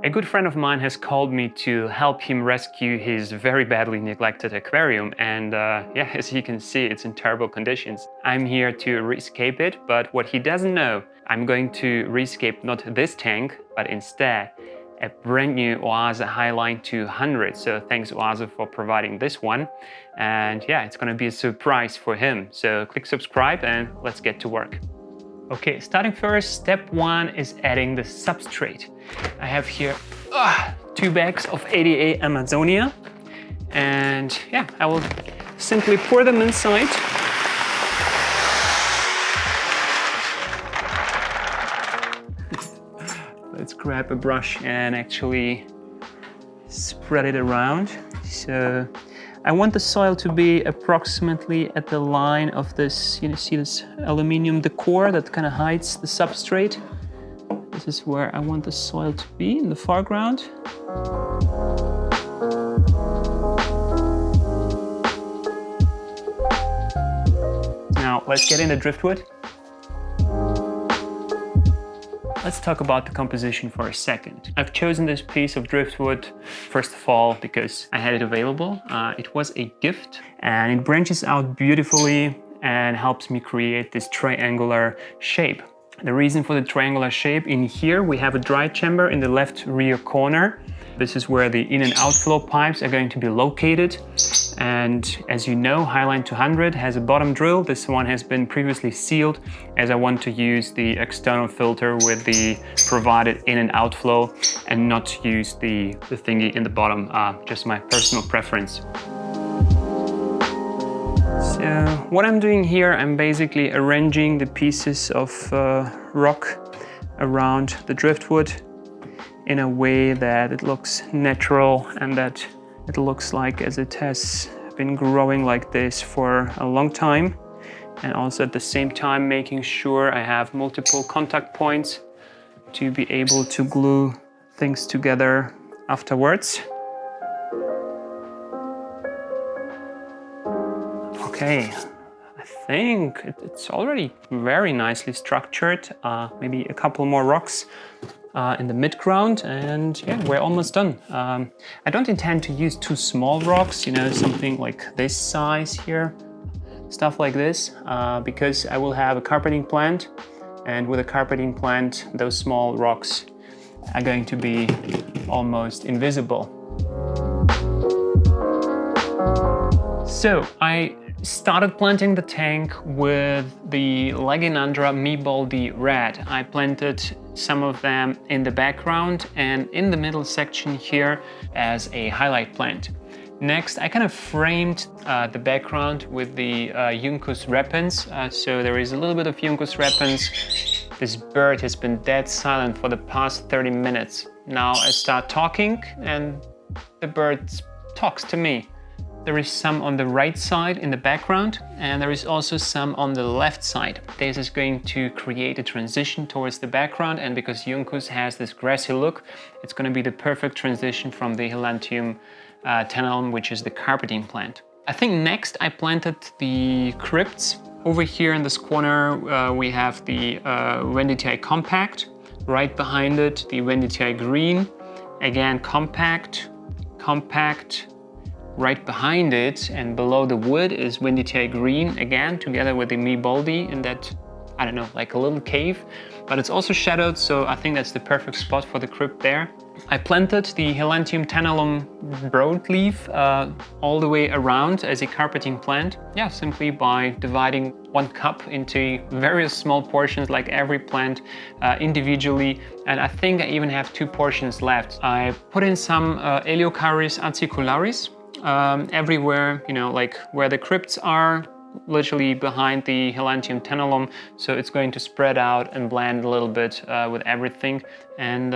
A good friend of mine has called me to help him rescue his very badly neglected aquarium, and yeah, as you can see, it's in terrible conditions. I'm here to rescape it, but what he doesn't know, I'm going to rescape not this tank, but instead a brand new Oase Highline 200. So thanks Oase for providing this one, and yeah, it's gonna be a surprise for him. So click subscribe and let's get to work. Okay, starting first, step one is adding the substrate. I have here 2 bags of ADA Amazonia, and yeah, I will simply pour them inside. Let's grab a brush and actually spread it around. So I want the soil to be approximately at the line of this, you see this aluminium decor that kind of hides the substrate. This is where I want the soil to be, in the foreground. Now let's get into driftwood. Let's talk about the composition for a second. I've chosen this piece of driftwood, first of all, because I had it available. It was a gift, and it branches out beautifully and helps me create this triangular shape. The reason for the triangular shape, in here we have a dry chamber in the left rear corner. This is where the in and outflow pipes are going to be located. And as you know, Highline 200 has a bottom drill. This one has been previously sealed, as I want to use the external filter with the provided in and outflow and not use the thingy in the bottom, just my personal preference. So what I'm doing here, I'm basically arranging the pieces of rock around the driftwood in a way that it looks natural and that it looks like as it has been growing like this for a long time, and also at the same time making sure I have multiple contact points to be able to glue things together afterwards. Okay, I think it's already very nicely structured. Maybe a couple more rocks in the mid-ground, and yeah, we're almost done. I don't intend to use 2 small rocks, you know, something like this size here, stuff like this, because I will have a carpeting plant, and with a carpeting plant, those small rocks are going to be almost invisible. So I started planting the tank with the Laginandra Miboldi Red. I planted some of them in the background and in the middle section here as a highlight plant. Next, I kind of framed the background with the Juncus repens. So there is a little bit of Juncus repens. This bird has been dead silent for the past 30 minutes. Now I start talking and the bird talks to me. There is some on the right side in the background, and there is also some on the left side. This is going to create a transition towards the background, and because Juncus has this grassy look, it's going to be the perfect transition from the Hylantium tenellum, which is the carpeting plant. I think next I planted the crypts. Over here in this corner we have the Venditii compact. Right behind it, the Venditii green. Again, compact, compact. Right behind it and below the wood is Venditii green, again together with the Miboldi in that, I don't know, like a little cave, but it's also shadowed, so I think that's the perfect spot for the crypt there. I planted the Hylantium tenellum broadleaf all the way around as a carpeting plant. Yeah, simply by dividing 1 cup into various small portions, like every plant individually. And I think I even have 2 portions left. I put in some Eleucharis acicularis everywhere, you know, like where the crypts are, literally behind the Hylantium tenellum, so it's going to spread out and blend a little bit with everything. And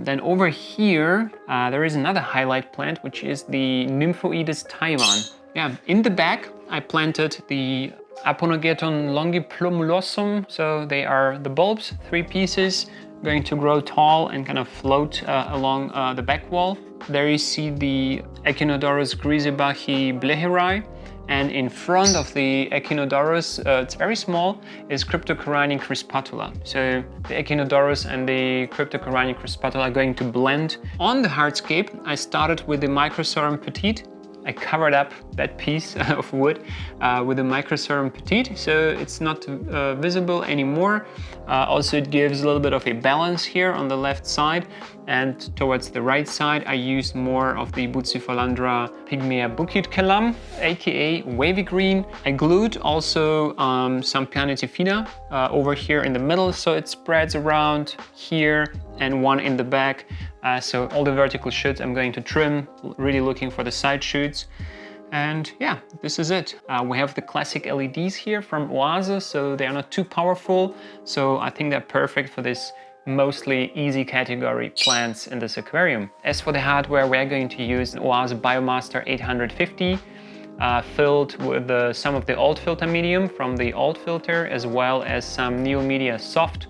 then over here there is another highlight plant, which is the Nymphoides Taiwan. Yeah, in the back I planted the Aponogeton longiplumulosum, so they are the bulbs, 3 pieces, going to grow tall and kind of float along the back wall. There you see the Echinodorus grisebachi bleheri, And in front of the Echinodorus, it's very small, is Cryptocoryne crispatula. So the Echinodorus and the Cryptocoryne crispatula are going to blend. On the hardscape, I started with the Microsorum petite. I covered up that piece of wood with the Microsorum petite, so it's not visible anymore. Also, it gives a little bit of a balance here on the left side, and towards the right side I used more of the Bucephalandra pygmaea bucute-calam, aka wavy green. I glued also some Pianetifida over here in the middle, so it spreads around here, and one in the back. So all the vertical shoots I'm going to trim, really looking for the side shoots. And yeah, this is it. We have the classic LEDs here from Oase, so they are not too powerful. So I think they're perfect for this mostly easy category plants in this aquarium. As for the hardware, we're going to use an Oase Biomaster 850. Filled with some of the old filter medium from the old filter, as well as some Neomedia soft.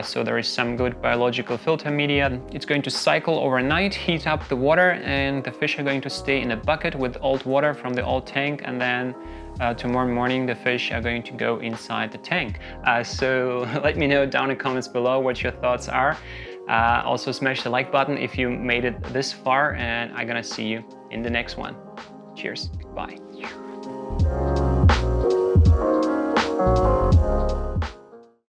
So there is some good biological filter media. It's going to cycle overnight, heat up the water, and the fish are going to stay in a bucket with old water from the old tank, and then tomorrow morning the fish are going to go inside the tank. So let me know down in the comments below what your thoughts are. Also smash the like button if you made it this far, and I'm gonna see you in the next one. Cheers, goodbye.